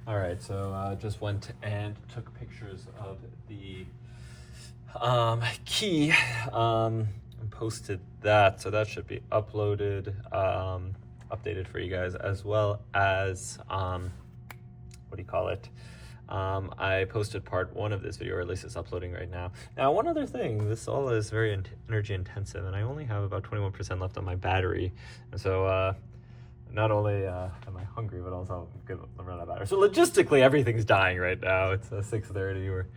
All right, so just went and took pictures of the key and posted that. So that should be uploaded, updated for you guys, as well as, what do you call it? I posted part 1 of this video, or at least it's uploading right now. Now, one other thing, this all is very energy intensive, and I only have about 21% left on my battery. And so, not only am I hungry, but also I'm going to run out of battery. So logistically, everything's dying right now. It's 6:30. We're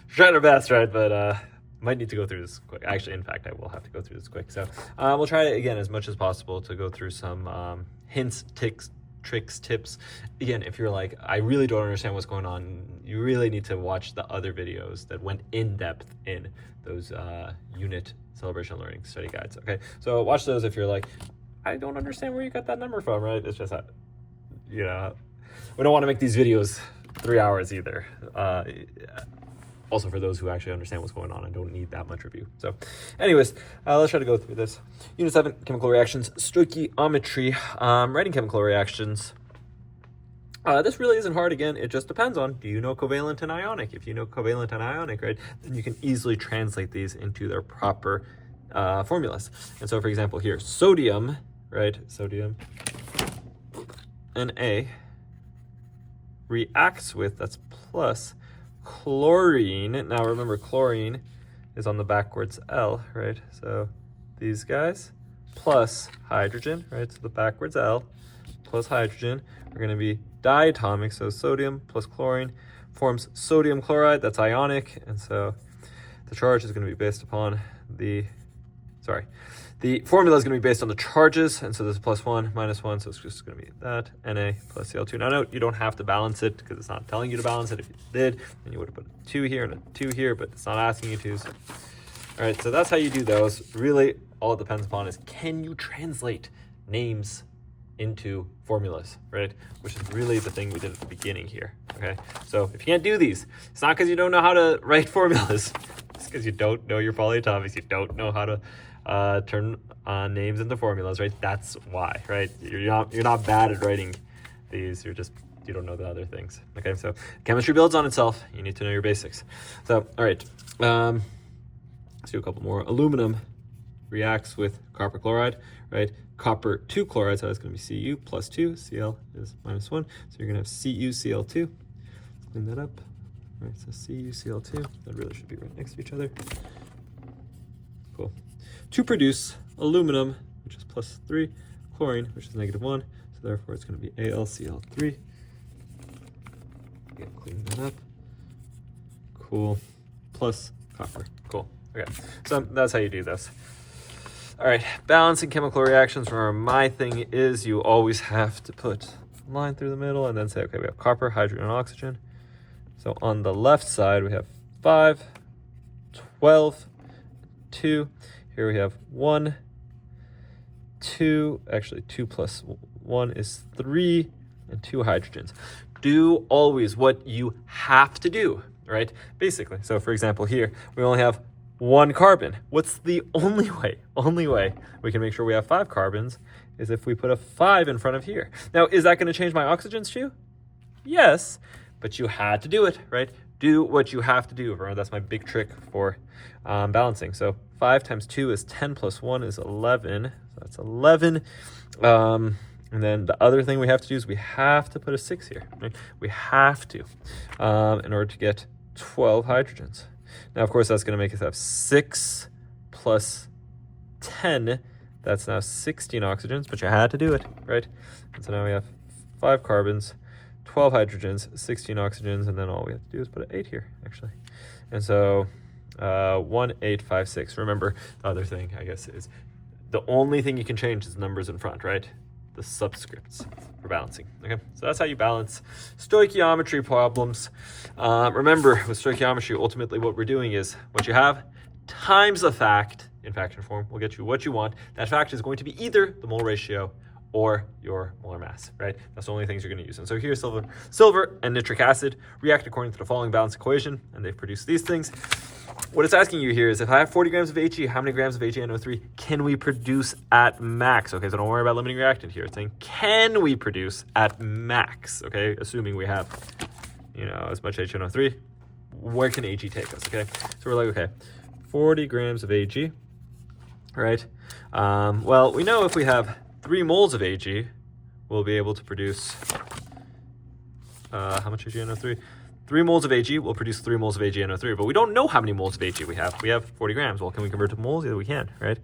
trying our best, right? But might need to go through this quick. Actually, in fact, I will have to go through this quick. So we'll try again as much as possible to go through some hints, tricks, tips. Again, if you're like, I really don't understand what's going on, you really need to watch the other videos that went in depth in those unit celebration learning study guides. Okay, so watch those if you're like, I don't understand where you got that number from, right? It's just that, we don't want to make these videos 3 hours either. Also for those who actually understand what's going on and don't need that much review. So anyways, let's try to go through this. Unit 7, chemical reactions, stoichiometry, writing chemical reactions. This really isn't hard. Again, it just depends on, do you know covalent and ionic? If you know covalent and ionic, right, then you can easily translate these into their proper formulas. And so for example here, sodium, right, sodium Na reacts with, that's plus, chlorine. Now remember, chlorine is on the backwards L, right? So these guys plus hydrogen, right? So the backwards L plus hydrogen are going to be diatomic. So sodium plus chlorine forms sodium chloride. That's ionic. And so the charge is going to be based upon the formula is going to be based on the charges, and so this is +1, -1, so it's just going to be that, Na plus Cl2. Now note, you don't have to balance it because it's not telling you to balance it. If you did, then you would have put a 2 here and a 2 here, but it's not asking you to. So. All right, so that's how you do those. Really, all it depends upon is, can you translate names into formulas, right? Which is really the thing we did at the beginning here, okay? So if you can't do these, it's not because you don't know how to write formulas. It's because you don't know your polyatomics. You don't know how to turn names into formulas, right? That's why, right? You're not bad at writing these. You don't know the other things. Okay, so chemistry builds on itself. You need to know your basics. So, all right, let's do a couple more. Aluminum reacts with copper chloride, right? Copper 2 chloride, so that's going to be Cu plus 2. Cl is -1, so you're going to have CuCl2. Let's clean that up. All right, so CuCl2. That really should be right next to each other. Cool. To produce aluminum, which is +3, chlorine, which is -1, so therefore it's going to be AlCl3. Again, clean that up. Cool. Plus copper. Cool. Okay, so that's how you do this. All right, balancing chemical reactions. Remember, my thing is you always have to put a line through the middle and then say, okay, we have copper, hydrogen, and oxygen. So on the left side, we have 5, 12, 2. Here we have 1, 2, actually 2 plus 1 is 3, and 2 hydrogens. Do always what you have to do, right? Basically, so for example here, we only have 1 carbon. What's the only way we can make sure we have 5 carbons is if we put a 5 in front of here. Now, is that going to change my oxygens too? Yes, but you had to do it, right? Do what you have to do. Remember, that's my big trick for balancing. So 5 times 2 is 10 plus 1 is 11. So that's 11. And then the other thing we have to do is we have to put a 6 here, right? We have to in order to get 12 hydrogens. Now, of course, that's going to make us have 6 plus 10. That's now 16 oxygens, but you had to do it, right? And so now we have 5 carbons, 12 hydrogens, 16 oxygens, and then all we have to do is put an 8 here, actually. And so 1, 8, 5, 6. Remember, the other thing, I guess, is the only thing you can change is the numbers in front, right? The subscripts for balancing. Okay, so that's how you balance stoichiometry problems. Remember, with stoichiometry, ultimately what we're doing is what you have times a fact in fraction form will get you what you want. That fact is going to be either the mole ratio or your molar mass, right? That's the only things you're going to use. And so here's silver and nitric acid react according to the following balance equation, and they've produced these things. What it's asking you here is, if I have 40 grams of Ag, how many grams of AgNO3 can we produce at max? Okay, so don't worry about limiting reactant here. It's saying, can we produce at max? Okay, assuming we have, you know, as much HNO3, where can Ag take us? Okay, so we're like, okay, 40 grams of Ag, right? Well, we know if we have 3 moles of Ag, we'll be able to produce, how much AgNO3? 3 moles of Ag will produce 3 moles of AgNO3, but we don't know how many moles of Ag we have. We have 40 grams. Well, can we convert to moles? Yeah, we can, right?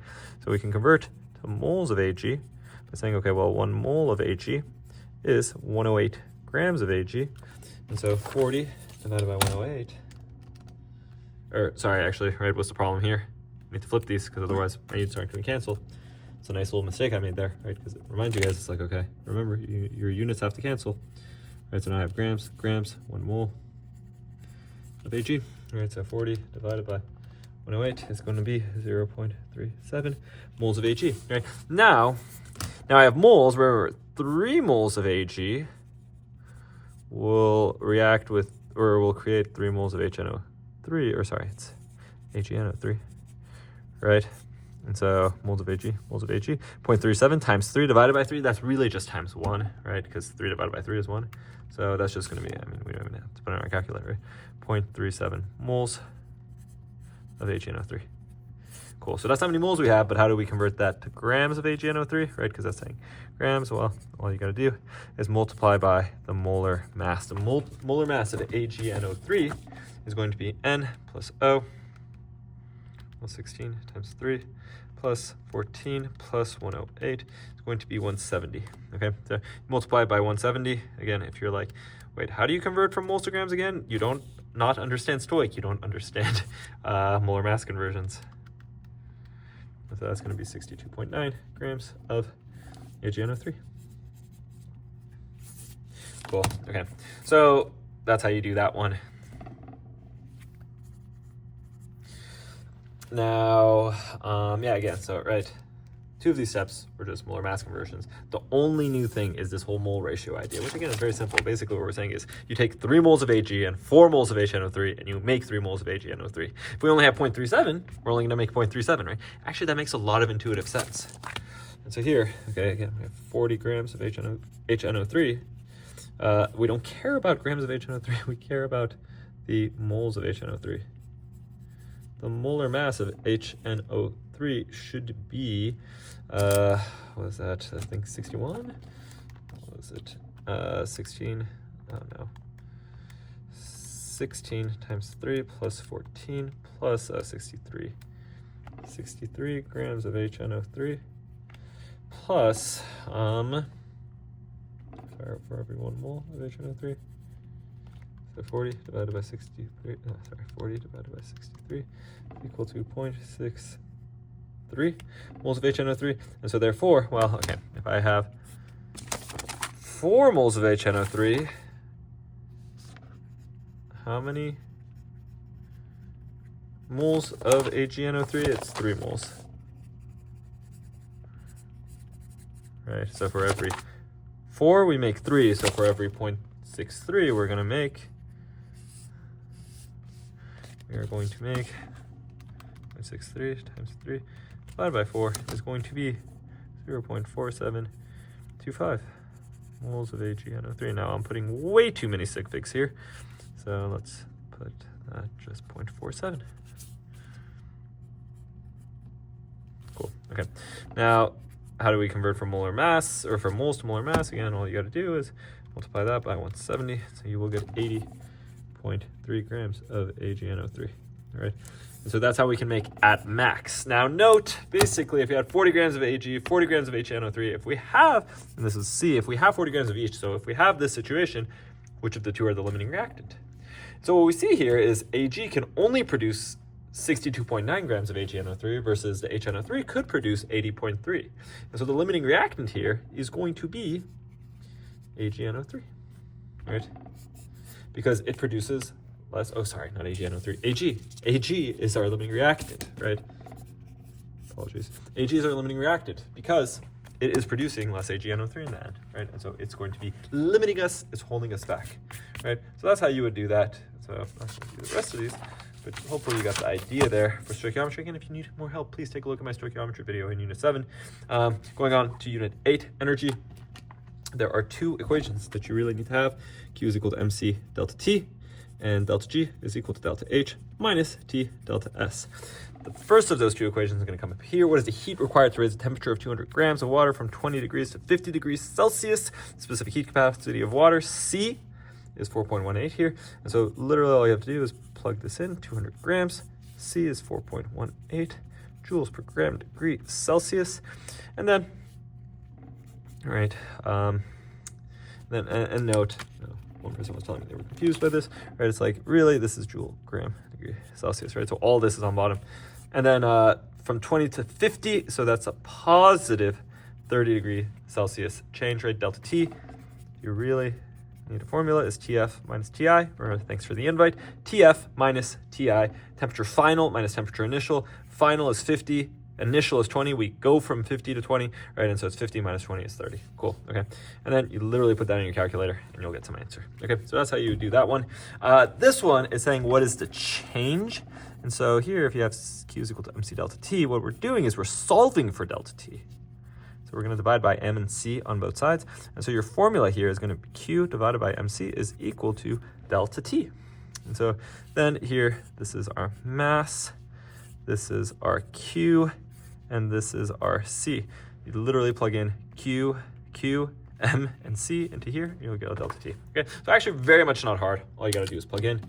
So we can convert to moles of Ag by saying, okay, well, 1 mole of Ag is 108 grams of Ag. And so 40 divided by 108, or sorry, actually, right, what's the problem here? I need to flip these because otherwise my units aren't going to cancel. It's a nice little mistake I made there, right? Because it reminds you guys, it's like, okay, remember, your units have to cancel. Right, so now I have grams, 1 mole of Ag. All right, so 40 divided by 108 is going to be 0.37 moles of Ag. Right, now I have moles. Remember, 3 moles of Ag will react with, or will create 3 moles of HNO3, or sorry, it's AgNO3, right? And so moles of Ag, 0.37 times 3 divided by 3, that's really just times 1, right? Because 3 divided by 3 is 1. So that's just going to be, I mean, we don't even have to put it on our calculator, right? 0.37 moles of AgNO3. Cool, so that's how many moles we have, but how do we convert that to grams of AgNO3, right? Because that's saying grams, well, all you got to do is multiply by the molar mass. The molar mass of AgNO3 is going to be N plus O, well, 16 times 3 plus 14 plus 108 is going to be 170. Okay, so multiply by 170. Again, if you're like, wait, how do you convert from moles to grams again? You don't not understand Stoic. You don't understand molar mass conversions. So that's going to be 62.9 grams of AgNO3. Cool. Okay, so that's how you do that one. Now, yeah, again, so, right, 2 of these steps were just molar mass conversions. The only new thing is this whole mole ratio idea, which again is very simple. Basically what we're saying is you take 3 moles of Ag and 4 moles of HNO3 and you make 3 moles of AgNO3. If we only have 0.37, we're only going to make 0.37, right? Actually, that makes a lot of intuitive sense. And so here, okay, again, we have 40 grams of HNO3. We don't care about grams of HNO3, we care about the moles of HNO3. The molar mass of HNO3 should be, what was that? I think 61? What was it? 16, oh no. 16 times 3 plus 14 plus 63. 63 grams of HNO3 plus, for every 1 mole of HNO3. So 40 divided by 63, 40 divided by 63 equal to 0.63 moles of HNO3. And so therefore, well, okay, if I have 4 moles of HNO3, how many moles of AgNO3? It's 3 moles. Right, so for every 4, we make 3. So for every 0.63, we're going to make 0.63 times 3 divided by 4 is going to be 0.4725 moles of AgNO3. Now I'm putting way too many sig figs here, so let's put just 0.47. Cool, okay. Now, how do we convert from molar mass, or from moles to molar mass? Again, all you got to do is multiply that by 170, so you will get 80.3 grams of AgNO3, all right? And so that's how we can make at max. Now note, basically, if you had 40 grams of Ag, 40 grams of HNO3, if we have, and this is C, if we have 40 grams of each, so if we have this situation, which of the two are the limiting reactant? So what we see here is Ag can only produce 62.9 grams of AgNO3 versus the HNO3 could produce 80.3. And so the limiting reactant here is going to be AgNO3, right? Because it produces less, oh, sorry, not AgNO3, Ag. Ag is our limiting reactant, right? Apologies. Ag is our limiting reactant because it is producing less AgNO3 in the end, right? And so it's going to be limiting us, it's holding us back, right? So that's how you would do that. So I'm not going to do the rest of these, but hopefully you got the idea there for stoichiometry. Again, if you need more help, please take a look at my stoichiometry video in Unit 7. Going on to Unit 8, energy. There are two equations that you really need to have. Q is equal to mc delta T, and delta G is equal to delta H minus T delta S. The first of those two equations is going to come up here. What is the heat required to raise the temperature of 200 grams of water from 20 degrees to 50 degrees Celsius? Specific heat capacity of water, C, is 4.18 here. And so literally all you have to do is plug this in, 200 grams. C is 4.18 joules per gram degree Celsius. And then, all right, then and note, one person was telling me they were confused by this, right? It's like, really, this is joule gram degree Celsius, right? So all this is on bottom. And then from 20 to 50, so that's a positive 30 degree Celsius change, right? Delta T, you really need a formula, is TF minus TI. Remember, thanks for the invite. TF minus TI, temperature final minus temperature initial. Final is 50, initial is 20. We go from 50 to 20, right? And so it's 50 minus 20 is 30. Cool, okay. And then you literally put that in your calculator and you'll get some answer. Okay, so that's how you do that one. This one is saying, what is the change? And so here, if you have Q is equal to mc delta T, what we're doing is we're solving for delta T. So we're going to divide by m and c on both sides. And so your formula here is going to be Q divided by mc is equal to delta T. And so then here, this is our mass, this is our Q, and this is our C. You literally plug in Q, M, and C into here, you'll get delta T. Okay, so actually very much not hard. All you gotta do is plug in.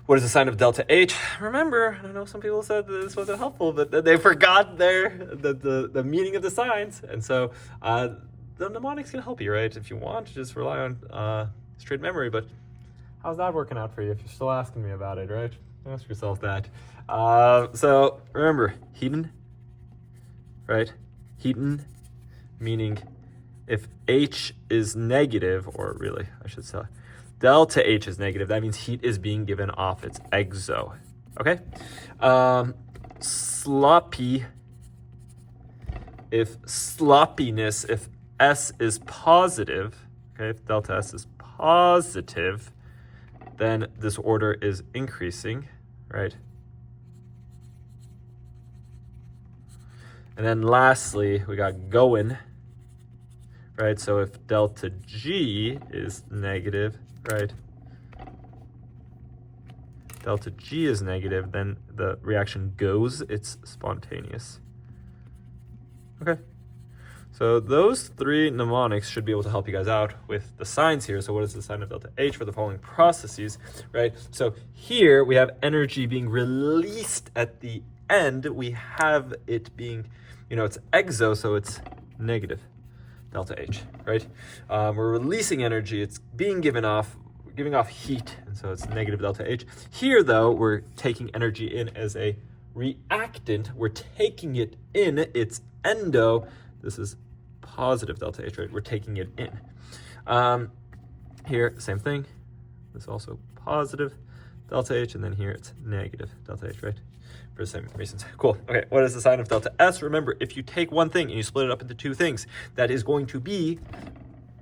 What is the sign of delta H? Remember, I know some people said that this wasn't helpful, but they forgot the meaning of the signs. And so the mnemonics can help you, right? If you want to just rely on straight memory, but how's that working out for you if you're still asking me about it, right? Ask yourself that. So remember, heatin', right? Heatin', meaning if H is negative, or really, I should say, delta H is negative, that means heat is being given off. It's exo, okay? Sloppy, if sloppiness, if S is positive, okay, if delta S is positive, then this order is increasing, right? And then lastly, we got going, right? So if delta G is negative, right? Delta G is negative, then the reaction goes, it's spontaneous. Okay. So those three mnemonics should be able to help you guys out with the signs here. So what is the sign of delta H for the following processes, right? So here we have energy being released at the end. We have it being, it's exo, so it's negative delta H, right? We're releasing energy, it's being giving off heat, and so it's negative delta H. Here though, we're taking energy in as a reactant. We're taking it in, it's endo. This is positive delta H, right? We're taking it in. Here, same thing. This is also positive delta H, and then here it's negative delta H, right? For the same reasons. Cool. Okay, what is the sign of delta S? Remember, if you take one thing and you split it up into two things, that is going to be,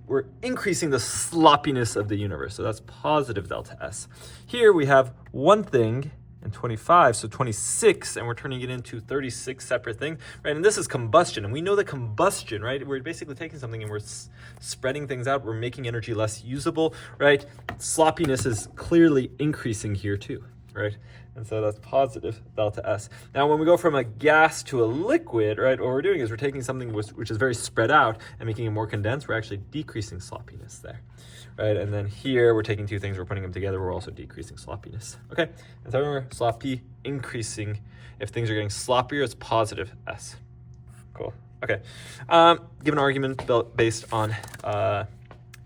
we're increasing the sloppiness of the universe. So that's positive delta S. Here we have one thing and 25, so 26, and we're turning it into 36 separate things, right? And this is combustion, and we know that combustion, right? We're basically taking something and we're spreading things out. We're making energy less usable, right? Sloppiness is clearly increasing here too, right? And so that's positive delta S. Now, when we go from a gas to a liquid, right, what we're doing is we're taking something which is very spread out and making it more condensed. We're actually decreasing sloppiness there, right? And then here we're taking two things, we're putting them together. We're also decreasing sloppiness. Okay, and so remember, sloppy increasing. If things are getting sloppier, it's positive S. Cool. Okay. Give an argument based on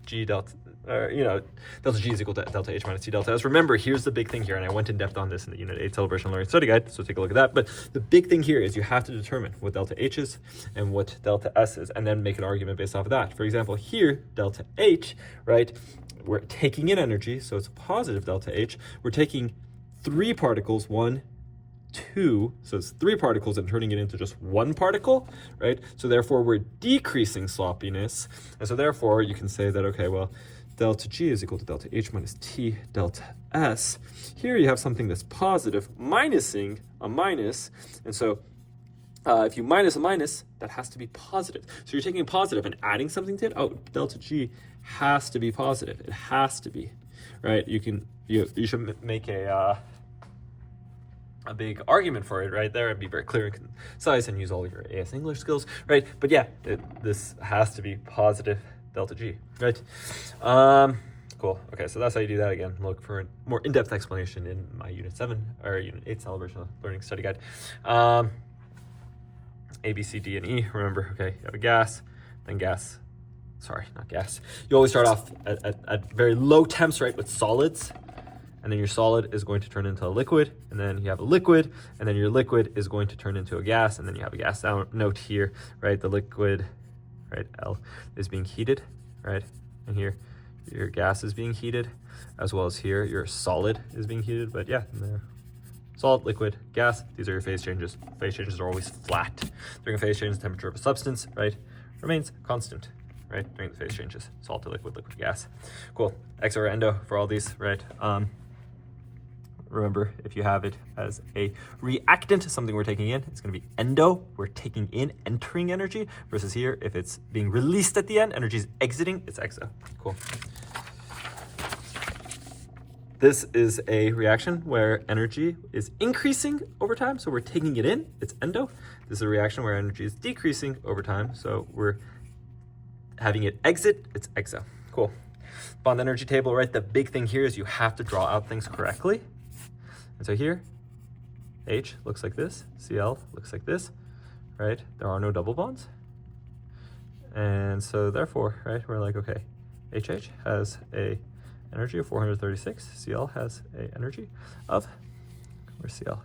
G delta. Delta G is equal to delta H minus T delta S. Remember, here's the big thing here, and I went in depth on this in the Unit 8 Celebration Learning Study Guide, so take a look at that. But the big thing here is you have to determine what delta H is and what delta S is, and then make an argument based off of that. For example, here, delta H, right, we're taking in energy, so it's a positive delta H. We're taking three particles, 1, 2, so it's 3 particles and turning it into just 1 particle, right? So therefore we're decreasing sloppiness. And so therefore you can say that, okay, well, delta G is equal to delta H minus T delta S. Here you have something that's positive minusing a minus. And so if you minus a minus, that has to be positive. So you're taking a positive and adding something to it. Oh, delta G has to be positive. It has to be, right? You should make a big argument for it right there and be very clear and concise and use all your AS English skills, right? But yeah, this has to be positive delta G, right? Cool. Okay, so that's how you do that. Again, look for a more in-depth explanation in my Unit 7 or Unit 8 Celebration Learning Study Guide. A, B, C, D, and E. Remember, okay, you have a gas, then gas. Sorry, not gas. You always start off at very low temps, right, with solids. And then your solid is going to turn into a liquid, and then you have a liquid, and then your liquid is going to turn into a gas, and then you have a gas note here, right? The liquid, right, L, is being heated, right? And here, your gas is being heated, as well as here, your solid is being heated. But yeah, solid, liquid, gas, these are your phase changes. Phase changes are always flat. During a phase change, the temperature of a substance, right, remains constant, right, during the phase changes. Solid to liquid, liquid to gas. Cool. Exo or endo for all these, right? Remember, if you have it as a reactant, something we're taking in, it's going to be endo. We're taking in, entering energy, versus here, if it's being released at the end, energy is exiting, it's exo. Cool. This is a reaction where energy is increasing over time, so we're taking it in, it's endo. This is a reaction where energy is decreasing over time, so we're having it exit, it's exo. Cool. Bond energy table, right? The big thing here is you have to draw out things correctly. And so here, H looks like this, Cl looks like this, right? There are no double bonds. And so therefore, right, we're like, okay, HH has a energy of 436, Cl has a energy of, where's Cl?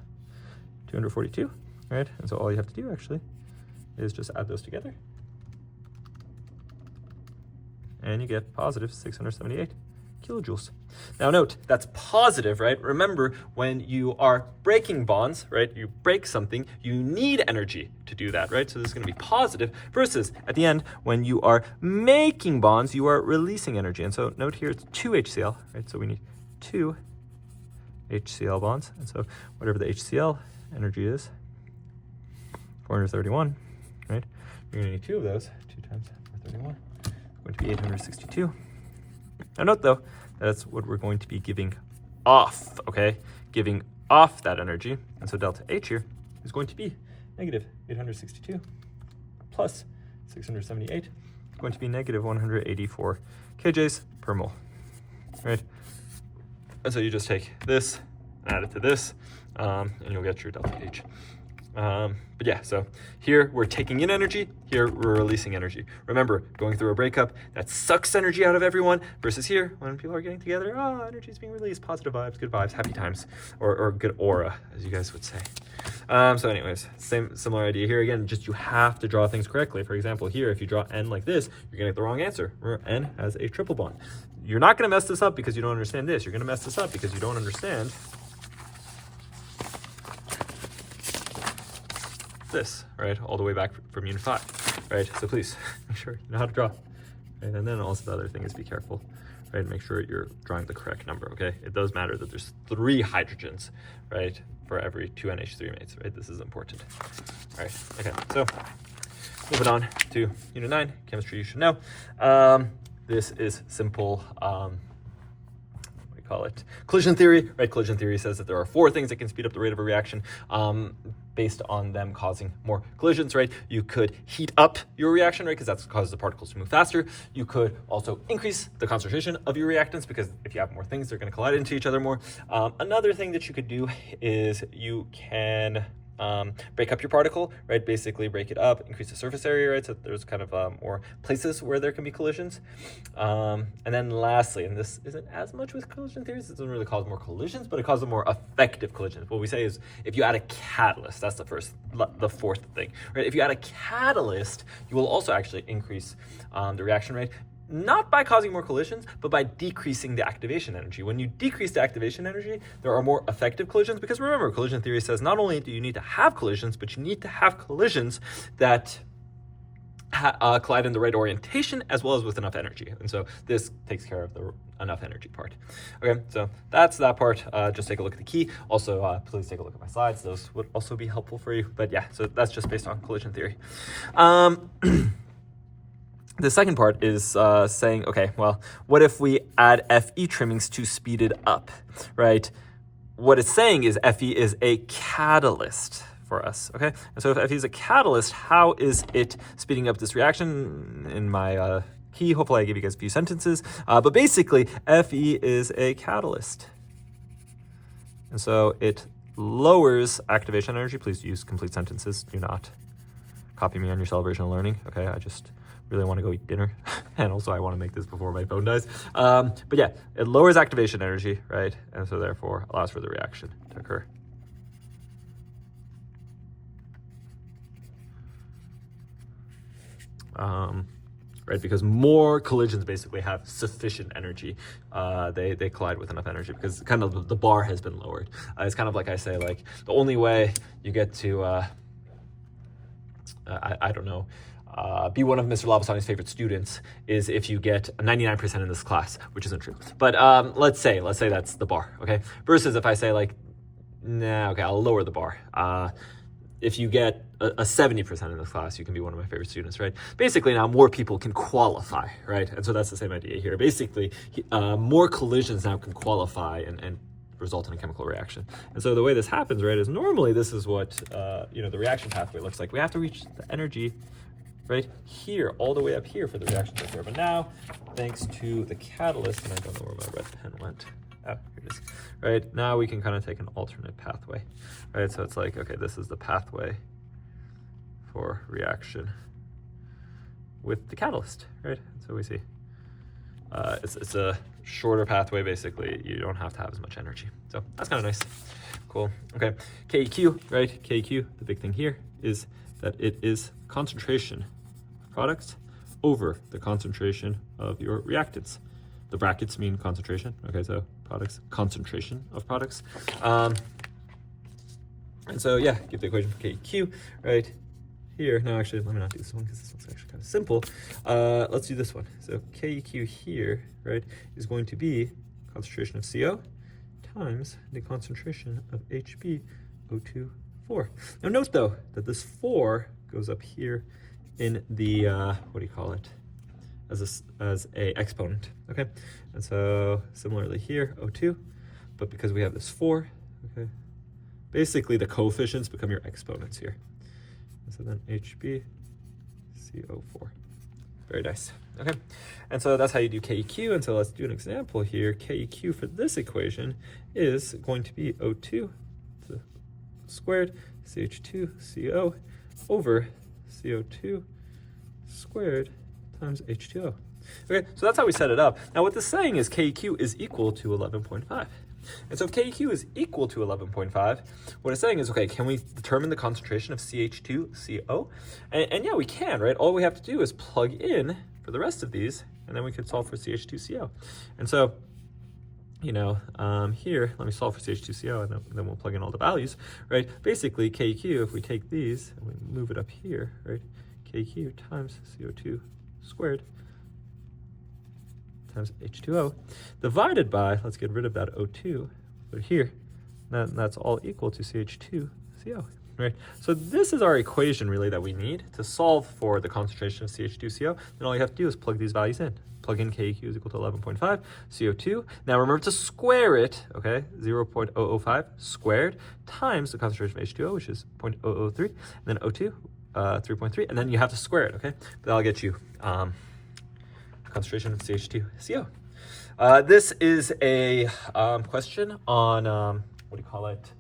242, right? And so all you have to do actually is just add those together. And you get positive 678 kilojoules. Now note, that's positive, right? Remember, when you are breaking bonds, right, you break something, you need energy to do that, right? So this is going to be positive versus at the end, when you are making bonds, you are releasing energy. And so note here, it's 2 HCl, right? So we need 2 HCl bonds. And so whatever the HCl energy is, 431, right? You're going to need 2 of those, 2 times 431, going to be 862. Now note though, that's what we're going to be giving off, okay? Giving off that energy. And so delta H here is going to be negative 862 plus 678, going to be negative 184 kJs per mole, right? And so you just take this, add it to this, and you'll get your delta H. But yeah, so here we're taking in energy, here we're releasing energy. Remember, going through a breakup, that sucks energy out of everyone, versus here, when people are getting together, oh, energy is being released, positive vibes, good vibes, happy times, or good aura, as you guys would say. So anyways, similar idea here. Again, just you have to draw things correctly. For example, here, if you draw N like this, you're gonna get the wrong answer. Remember, N has a triple bond. You're not gonna mess this up because you don't understand this. You're gonna mess this up because you don't understand this, right? All the way back from Unit 5, right? So please make sure you know how to draw, right? And then also the other thing is be careful, right? Make sure you're drawing the correct number, okay? It does matter that there's 3 hydrogens, right? For every 2 NH3 mates, right? This is important. All right, okay, so moving on to Unit 9, chemistry you should know. This is simple, call it collision theory, right? Collision theory says that there are 4 things that can speed up the rate of a reaction based on them causing more collisions, right? You could heat up your reaction, right? Because that's what causes the particles to move faster. You could also increase the concentration of your reactants because if you have more things, they're going to collide into each other more. Another thing that you could do is you can break up your particle, right? Basically break it up, increase the surface area, right? So there's kind of more places where there can be collisions. And then lastly, and this isn't as much with collision theories, it doesn't really cause more collisions, but it causes more effective collisions. What we say is if you add a catalyst, that's the 4th thing, right? If you add a catalyst, you will also actually increase the reaction rate. not by causing more collisions, but by decreasing the activation energy. When you decrease the activation energy, there are more effective collisions, because remember, collision theory says not only do you need to have collisions, but you need to have collisions that collide in the right orientation as well as with enough energy. And so this takes care of the enough energy part. Okay, so that's that part. Just take a look at the key. Also, please take a look at my slides. Those would also be helpful for you. But yeah, so that's just based on collision theory. The second part is saying, okay, well, what if we add FE trimmings to speed it up, right? What it's saying is FE is a catalyst for us, okay? And so if FE is a catalyst, how is it speeding up this reaction? In my key, hopefully I gave you guys a few sentences, but basically FE is a catalyst. And so it lowers activation energy. Please use complete sentences. Do not copy me on your celebration of learning, okay? I just really want to go eat dinner. And also I want to make this before my phone dies. But yeah, it lowers activation energy, right? And so therefore allows for the reaction to occur. Right, because more collisions basically have sufficient energy. They collide with enough energy because kind of the bar has been lowered. It's kind of like I say, like the only way you get to, I don't know, be one of Mr. Labastani's favorite students is if you get a 99% in this class, which isn't true. But let's say that's the bar, okay? Versus if I say like, nah, okay, I'll lower the bar. If you get a 70% in this class, you can be one of my favorite students, right? Basically, now more people can qualify, right? And so that's the same idea here. Basically, more collisions now can qualify and result in a chemical reaction. And so the way this happens, right, is normally this is what, the reaction pathway looks like. We have to reach the energy right here, all the way up here for the reaction to occur. But now, thanks to the catalyst, and I don't know where my red pen went. Oh, here it is. Right, now we can kind of take an alternate pathway. Right, so it's like, okay, this is the pathway for reaction with the catalyst, right? So we see it's a shorter pathway, basically. You don't have to have as much energy. So that's kind of nice. Cool. Okay, KEQ, right? KEQ, the big thing here is that it is concentration of products over the concentration of your reactants. The brackets mean concentration. Okay, so products, concentration of products. And so, yeah, give the equation for KEQ, right? Here, no, actually, let me not do this one because this one's actually kind of simple. Let's do this one. So KEQ here, right, is going to be concentration of CO times the concentration of HbO2 Now note though that this 4 goes up here in the what do you call it, as a exponent, okay? And so similarly here, O2, but because we have this 4, okay, basically the coefficients become your exponents here. And so then HbCO4. Very nice. Okay, and so that's how you do KEQ. And so let's do an example here. KEQ for this equation is going to be O2 squared CH2CO over CO2 squared times H2O. Okay, so that's how we set it up. Now what this is saying is KEQ is equal to 11.5. And so if KEQ is equal to 11.5, what it's saying is, okay, can we determine the concentration of CH2CO? And yeah, we can, right? All we have to do is plug in for the rest of these, and then we could solve for CH2CO. And so, here, let me solve for CH2CO, and then we'll plug in all the values, right? Basically, KEQ, if we take these and we move it up here, right? KEQ times CO2 squared times H2O divided by, let's get rid of that O2, but here, that's all equal to CH2CO, right? So this is our equation really that we need to solve for the concentration of CH2CO. Then all you have to do is plug these values in. Plug in KEQ is equal to 11.5, CO2. Now remember to square it, okay? 0.005 squared times the concentration of H2O, which is 0.003, and then O2, 3.3, and then you have to square it, okay? That'll get you concentration of CH2CO. This is a question on, what do you call it?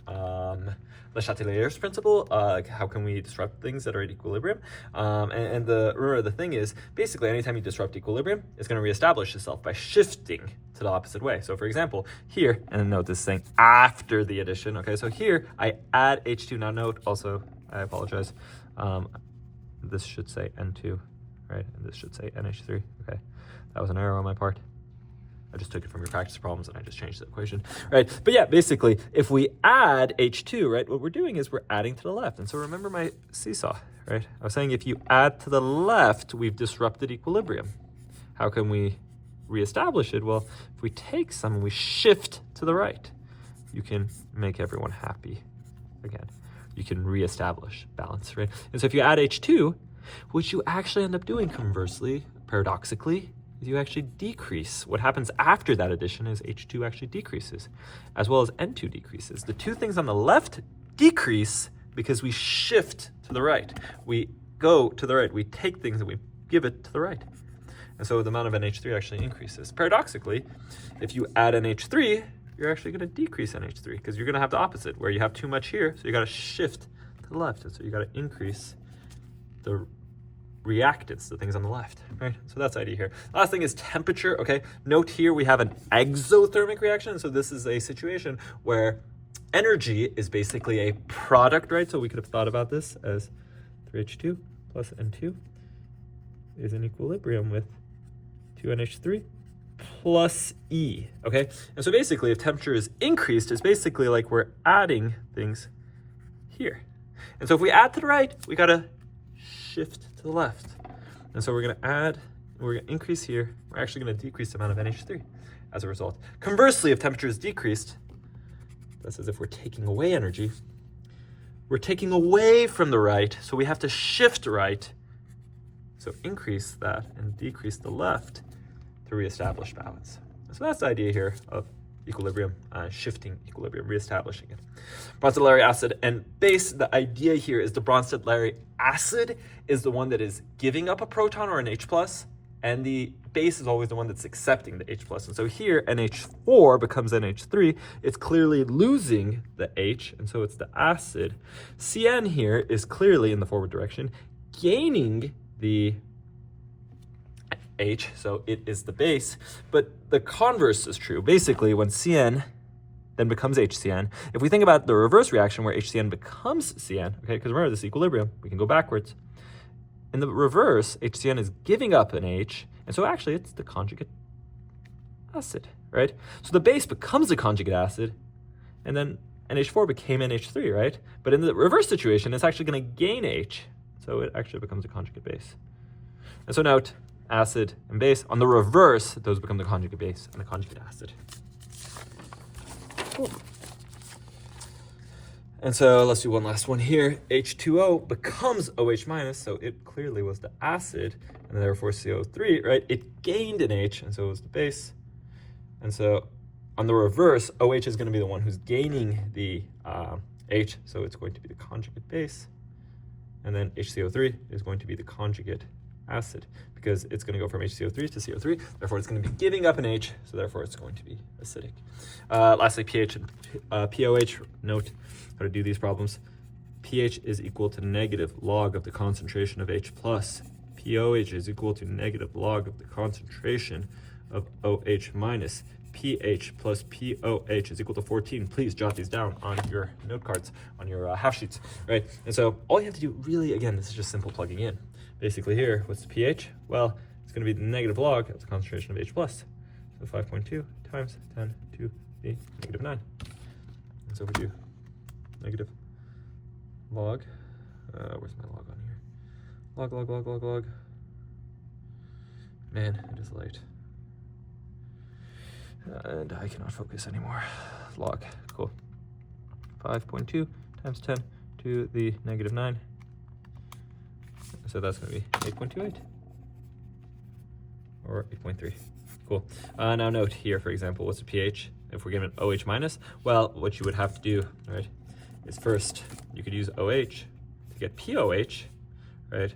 Le Chatelier's principle. How can we disrupt things that are at equilibrium? Remember the thing is, basically anytime you disrupt equilibrium, it's going to reestablish itself by shifting to the opposite way. So for example, here, and note this thing after the addition, okay? So here, I add H2. Now note also, I apologize, this should say N2. right? And this should say NH3. Okay, that was an error on my part. I just took it from your practice problems and I just changed the equation, right? But yeah, basically, if we add H2, right, what we're doing is we're adding to the left. And so remember my seesaw, right? I was saying if you add to the left, we've disrupted equilibrium. How can we reestablish it? Well, if we take some and we shift to the right, you can make everyone happy again. You can reestablish balance, right? And so if you add H2, what you actually end up doing conversely, paradoxically, is you actually decrease. What happens after that addition is H2 actually decreases, as well as N2 decreases. The two things on the left decrease because we shift to the right. We go to the right. We take things and we give it to the right. And so the amount of NH3 actually increases. Paradoxically, if you add NH3, you're actually going to decrease NH3 because you're going to have the opposite, where you have too much here, so you got to shift to the left. And so you got to increase the reactants, the things on the left, right? So that's the idea here. Last thing is temperature, okay? Note here we have an exothermic reaction. So this is a situation where energy is basically a product, right? So we could have thought about this as 3H2 plus N2 is in equilibrium with 2NH3 plus E, okay? And so basically if temperature is increased, it's basically like we're adding things here. And so if we add to the right, we gotta shift to the left. And so we're gonna add, we're gonna increase here. We're actually gonna decrease the amount of NH3 as a result. Conversely, if temperature is decreased, that's as if we're taking away energy. We're taking away from the right, so we have to shift right. So increase that and decrease the left to reestablish balance. So that's the idea here of equilibrium, shifting equilibrium, reestablishing it. Bronsted-Lowry acid and base, the idea here is the Bronsted-Lowry acid is the one that is giving up a proton or an H+, and the base is always the one that's accepting the H+. And so here, NH4 becomes NH3. It's clearly losing the H, and so it's the acid. CN here is clearly in the forward direction, gaining the H, so it is the base, but the converse is true. Basically, when CN then becomes HCN, if we think about the reverse reaction where HCN becomes CN, okay, because remember this equilibrium, we can go backwards. In the reverse, HCN is giving up an H, and so actually it's the conjugate acid, right? So the base becomes the conjugate acid, and then NH4 became NH3, right? But in the reverse situation, it's actually going to gain H, so it actually becomes a conjugate base. And so note, acid and base. On the reverse, those become the conjugate base and the conjugate acid. Cool. And so let's do one last one here. H2O becomes OH minus, so it clearly was the acid, and therefore CO3, right? It gained an H, and so it was the base. And so on the reverse, OH is going to be the one who's gaining the H, so it's going to be the conjugate base. And then HCO3 is going to be the conjugate acid, because it's going to go from HCO3 to CO3, therefore it's going to be giving up an H, so therefore it's going to be acidic. Lastly, pH and POH. Note how to do these problems. pH is equal to negative log of the concentration of H+. POH is equal to negative log of the concentration of OH minus. pH plus POH is equal to 14. Please jot these down on your note cards, on your half sheets, right? And so all you have to do really, again, this is just simple plugging in. Basically here, what's the pH? Well, it's going to be the negative log of the concentration of H+. So 5.2 times 10 to the negative 9. And so we do negative log. Where's my log on here? Log. Man, it is late. And I cannot focus anymore. Log, cool. 5.2 times 10 to the negative 9. So that's going to be 8.28 or 8.3. Cool. Now note here, for example, what's the pH? If we're given OH minus, well, what you would have to do, right, is first you could use OH to get POH, right?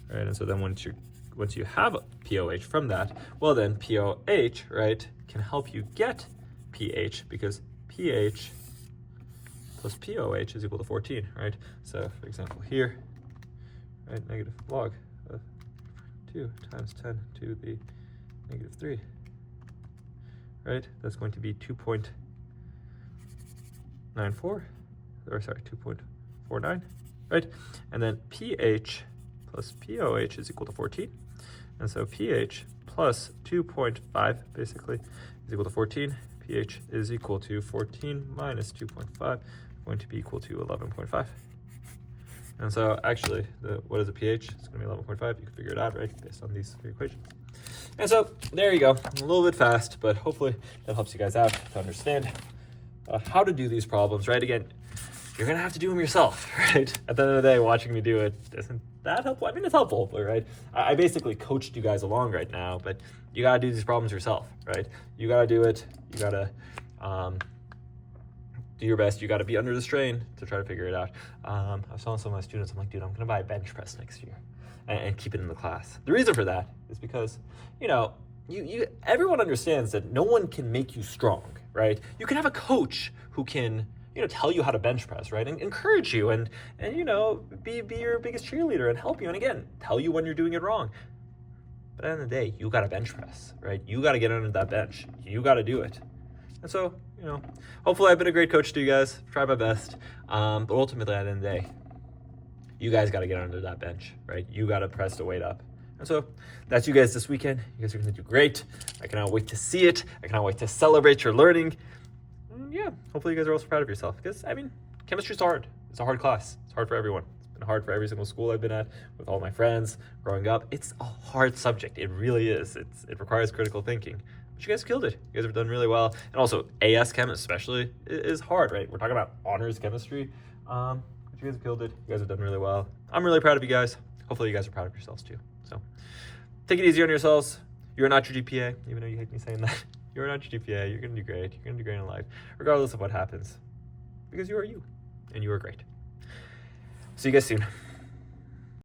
Right, and so then once you have a POH from that, well then POH, right, can help you get pH, because pH plus POH is equal to 14, right? So for example here, right, negative log of 2 times 10 to the negative 3, right? That's going to be 2.94, or sorry, 2.49. right? And then pH plus POH is equal to 14. And so pH plus 2.5 basically is equal to 14. pH is equal to 14 minus 2.5, going to be equal to 11.5. And so actually, what is a pH? It's going to be 11.5. You can figure it out, right, based on these three equations. And so there you go. A little bit fast, but hopefully that helps you guys out to understand how to do these problems, right? Again, you're going to have to do them yourself, right? At the end of the day, watching me do it isn't that helpful. I mean, it's helpful, but right? I basically coached you guys along right now, but you got to do these problems yourself, right? You got to do it. You got to do your best. You got to be under the strain to try to figure it out. I was telling some of my students, I'm like, dude, I'm going to buy a bench press next year and keep it in the class. The reason for that is because, you know, everyone understands that no one can make you strong, right? You can have a coach who can, you know, tell you how to bench press, right? And encourage you and you know, be your biggest cheerleader and help you. And again, tell you when you're doing it wrong. But at the end of the day, you got to bench press, right? You got to get under that bench. You got to do it. And so, you know, hopefully I've been a great coach to you guys. Tried my best. But ultimately, at the end of the day, you guys got to get under that bench, right? You got to press the weight up. And so that's you guys this weekend. You guys are going to do great. I cannot wait to see it. I cannot wait to celebrate your learning. And yeah, hopefully you guys are also proud of yourself because, I mean, chemistry's hard. It's a hard class. It's hard for everyone. It's been hard for every single school I've been at with all my friends growing up. It's a hard subject. It really is. It requires critical thinking. But you guys killed it. You guys have done really well. And also, AS Chem especially is hard, right? We're talking about honors chemistry. But you guys have killed it. You guys have done really well. I'm really proud of you guys. Hopefully you guys are proud of yourselves too. So take it easy on yourselves. You're not your GPA, even though you hate me saying that. You're not your GPA. You're going to do great. You're going to do great in life, regardless of what happens. Because you are you, and you are great. See you guys soon.